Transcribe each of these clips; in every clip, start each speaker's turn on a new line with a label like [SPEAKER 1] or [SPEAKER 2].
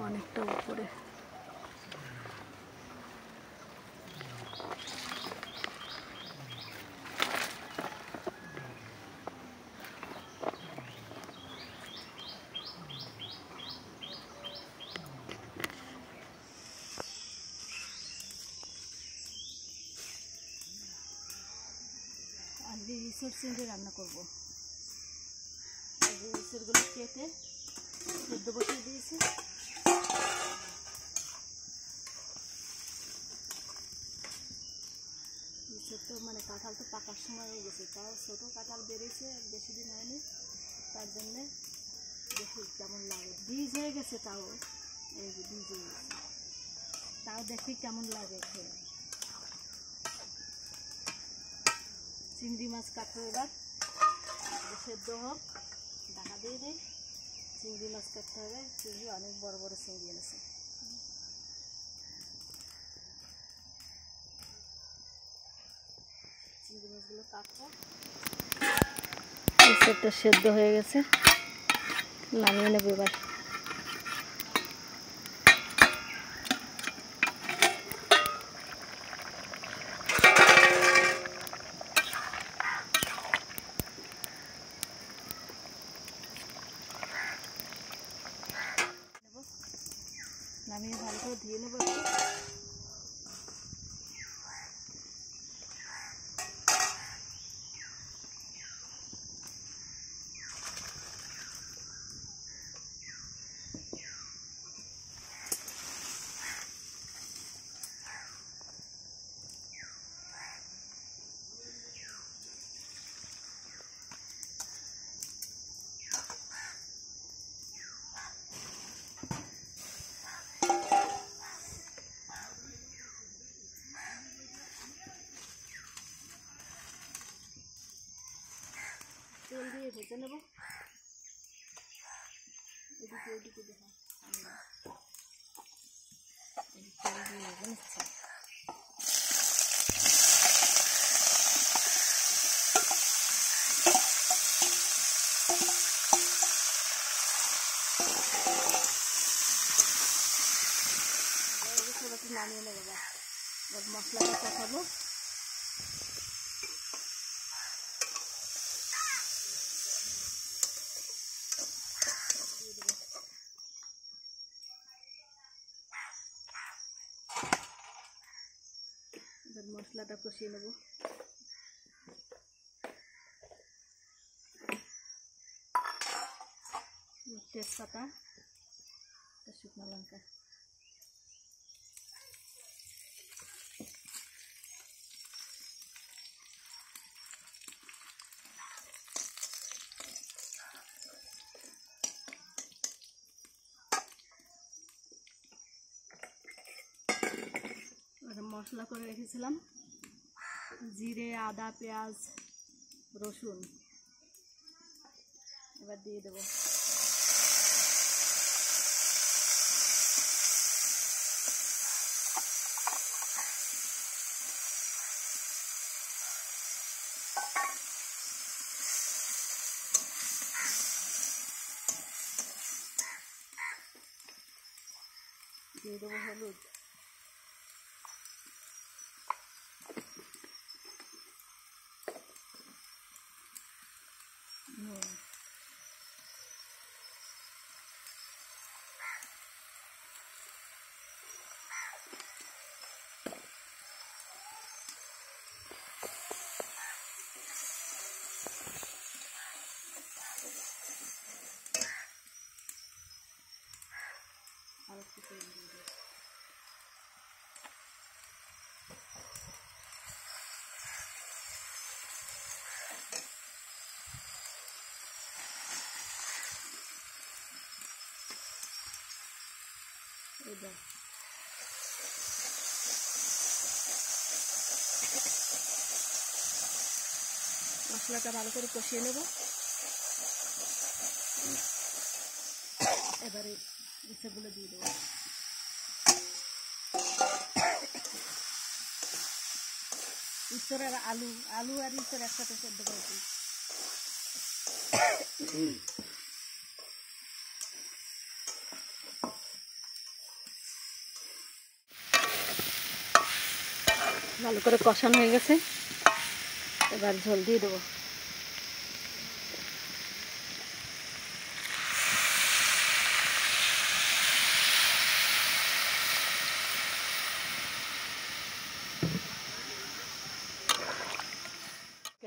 [SPEAKER 1] অনেকটা উপরে। আজকে ইঁচড় চিংড়ি রান্না করবো। ইঁচড়গুলো কেটে সেদ্ধ বসিয়ে দিয়েছি। ইঁচড় তো মানে কাঁঠাল তো পাকার সময় হয়ে গেছে, তাও ছোটো কাঁঠাল বেরিয়েছে, বেশি দিন হয়নি, তার জন্যে দেখি কেমন লাগে। বীজ হয়ে গেছে, তাও এই যে বীজ হয়ে গেছে, তাও দেখি কেমন লাগে খেয়ে। চিংড়ি মাছ কাটবো এবার, সেদ্ধ হোক, ঢাকা দিয়ে দিই। চিংড়ি মাছ কাটতে হবে, চিংড়ি অনেক বড় বড় চিংড়ি এনেছে। চিংড়ি মাছগুলো কাটবো। ইঁচড়টা সেদ্ধ হয়ে গেছে, নামিয়ে নেবো এবার। নামিয়ে ভালো করে ধুয়ে নেবো একটু। তেল দিয়ে ভেজে নেব। এদিকে ওদিকে দেখো, তেল দিয়ে ভেজে নিচ্ছি। সবাইকে নামিয়ে নেবো। এবার মশলাটা কষাবো। এবার মশলাটা কষিয়ে নেব। তেজপাতা, শুকনো লঙ্কা, মশলা করে রেখেছিলাম জিরে, আদা, পেঁয়াজ, রসুন, এবার দিয়ে দেবো। দিয়ে দেবো হলুদ, নুন, আর একটু তেল দিয়ে দেবো। এবার মশলাটা ভালো করে কষিয়ে নেব। এবারে ইঁচড়গুলো দিয়ে দেবো। ইঁচড় আর আলু, আলু আর ইঁচড় একসাথে সেদ্ধ করেছি। ভালো করে কষানো হয়ে গেছে, এবার ঝোল দিয়ে দেবো।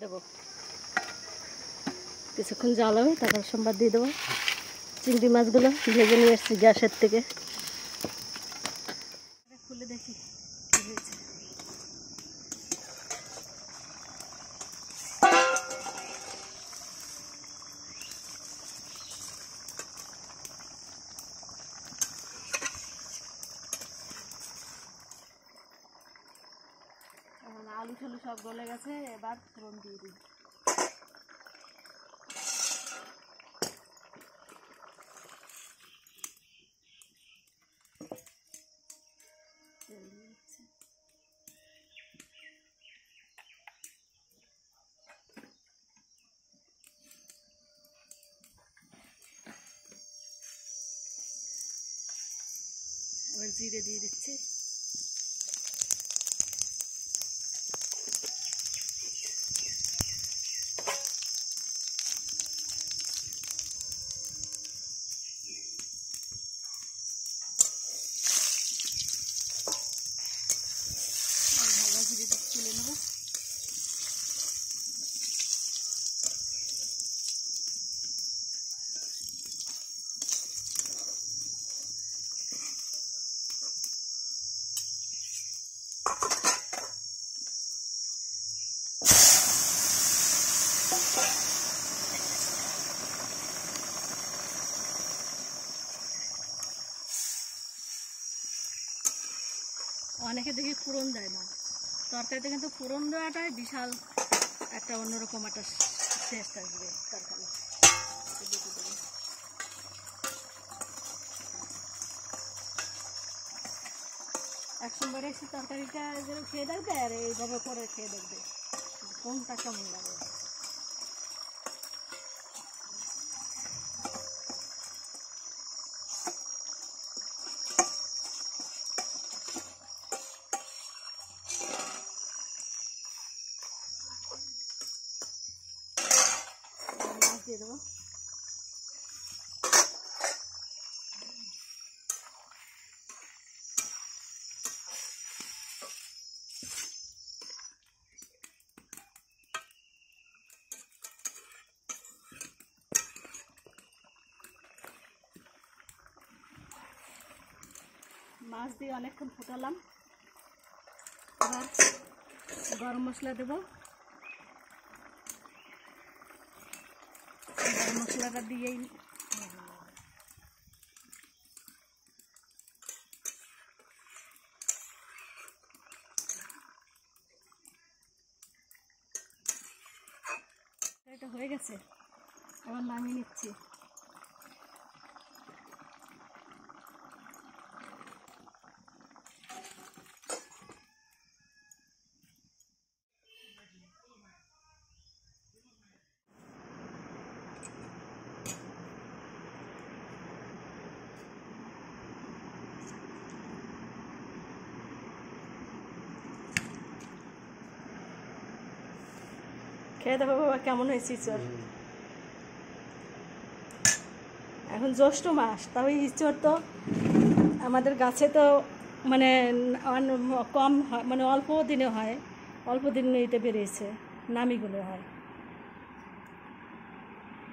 [SPEAKER 1] দেবো কিছুক্ষণ জাল হবে, তারপর সোমবার দিয়ে দেবো। চিংড়ি মাছগুলো ভেজে নিয়ে এসেছি গ্যাসের থেকে, খুলে দেখি কি হয়েছে। আলু ঠালু সব গলে গেছে, এবার ফোড়ন দিয়ে দিই। এবার জিরে দিয়ে দিচ্ছি। তুলে নেব। অনেকে দেখি ফোড়ন দেয় না, তরকারিতে কিন্তু ফোড়ন দেওয়াটাই বিশাল একটা অন্যরকম একটা টেস্ট আসবে তরকারি। এক সোমবার এসে তরকারিটা যেরকম খেয়ে দেখবে আর এইভাবে করে খেয়ে দেখবে কোনটা কেমন লাগে। দিয়ে দেবো। মাছ দিয়ে অনেকক্ষণ ফুটালাম, এবার গরম মশলা দেবো। গরম মশলাটা দিয়েই এটা হয়ে গেছে, এবার নামিয়ে নিচ্ছি। খেয়ে দেখো বাবা কেমন হয়েছে ইঁচড়। এখন জ্যৈষ্ঠ মাস, তবে ইঁচড় তো আমাদের গাছে তো মানে কম হয়, মানে অল্প দিনে হয়, অল্প দিনে এটা বেরিয়েছে, নামিগুলো হয়,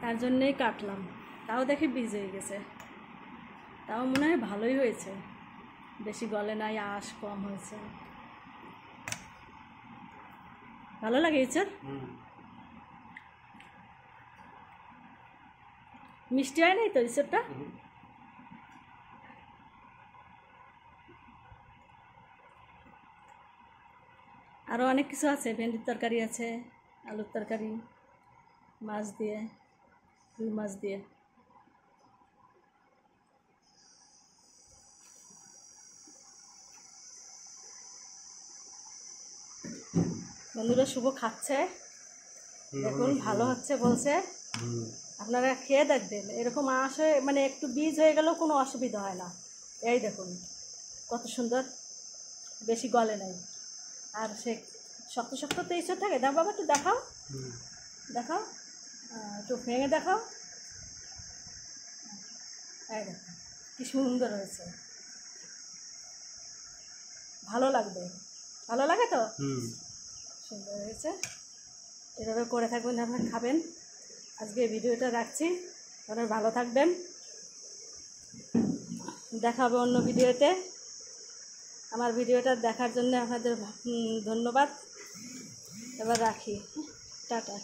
[SPEAKER 1] তার জন্যেই কাটলাম। তাও দেখি বীজ হয়ে গেছে, তাও মনে হয় ভালোই হয়েছে, বেশি গলে নাই, আঁশ কম হয়েছে। ভালো লাগে ইঁচড়, মিষ্টি হয় নাই তো ইঁচড়টা। আরও অনেক কিছু আছে, ভেন্ডির তরকারি আছে, আলুর তরকারি, মাছ দিয়ে, রুই মাছ দিয়ে। বন্ধুরা শুভ খাচ্ছে, দেখুন ভালো হচ্ছে বলছে, আপনারা খেয়ে দেখবেন। এরকম আঁশ হয়ে মানে একটু বীজ হয়ে গেলেও কোনো অসুবিধা হয় না। এই দেখুন কত সুন্দর, বেশি গলে নাই। আর সে শক্ত শক্ত তো এইসব থাকে। দাও বাবা, একটু দেখাও, দেখাও, একটু ভেঙে দেখাও। এই দেখো কি সুন্দর হয়েছে, ভালো লাগবে, ভালো লাগে তো, সুন্দর হয়েছে। এভাবে করে থাকবেন, আপনারা খাবেন। আজকে ভিডিওটা রাখছি, আপনারা ভালো থাকবেন, দেখা হবে অন্য ভিডিওতে। আমার ভিডিওটা দেখার জন্য আপনাদের ধন্যবাদ। এবার রাখি, টাটা।